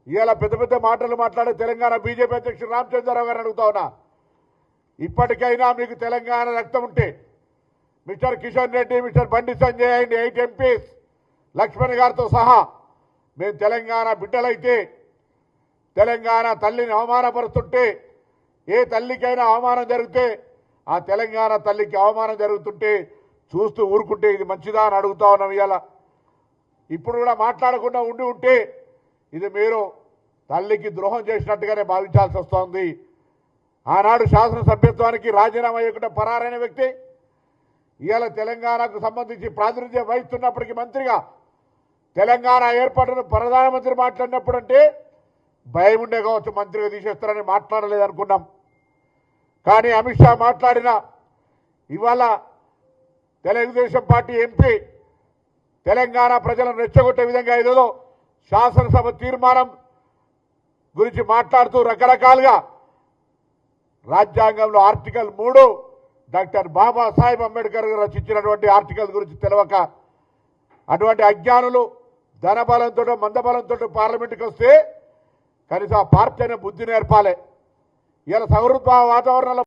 ఇవాళ పెద్ద పెద్ద మాటలు మాట్లాడే తెలంగాణ బీజేపీ అధ్యక్షుడు రామచంద్రరావు గారిని అడుగుతా ఉన్నా, ఇప్పటికైనా మీకు తెలంగాణ రక్తం ఉంటే mister Kishan Reddy, mister Bandi Sanjay and 8 MPs Laxman గారితో సహా మేము తెలంగాణ బిడ్డలైతే, తెలంగాణ తల్లిని అవమానపరుస్తుంటే, ఏ తల్లికైనా అవమానం జరిగితే ఆ తెలంగాణ తల్లికి అవమానం జరుగుతుంటే చూస్తూ ఊరుకుంటే ఇది మంచిదా అని అడుగుతా ఉన్నాం. ఇవాళ ఇప్పుడు కూడా మాట్లాడకుండా ఉండి ఉంటే ఇది మీరు తల్లికి ద్రోహం చేసినట్టుగానే భావించాల్సి వస్తోంది. ఆనాడు శాసనసభ్యత్వానికి రాజీనామా చేయకుండా పరారైన వ్యక్తి ఇవాళ తెలంగాణకు సంబంధించి ప్రాతినిధ్యం వహిస్తున్నప్పటికీ మంత్రిగా తెలంగాణ ఏర్పాటును ప్రధానమంత్రి మాట్లాడినప్పుడు అంటే భయం ఉండే కావచ్చు, మంత్రిగా తీసేస్తారని మాట్లాడలేదనుకున్నాం. కానీ అమిత్ షా మాట్లాడిన ఇవాళ తెలుగుదేశం పార్టీ ఎంపీ తెలంగాణ ప్రజలను రెచ్చగొట్టే విధంగా ఏదో శాసనసభ తీర్మానం గురించి మాట్లాడుతూ రకరకాలుగా రాజ్యాంగంలో ఆర్టికల్ 3 డాక్టర్ బాబాసాహెబ్ అంబేద్కర్ రచించినటువంటి ఆర్టికల్ గురించి తెలవక అటువంటి అజ్ఞానులు ధనబలంతో మందబలంతో పార్లమెంటుకి వస్తే కనీసం ఆ పార్టీ అనే బుద్ధి నేర్పాలి. ఇలా సౌహృద్భావ వాతావరణంలో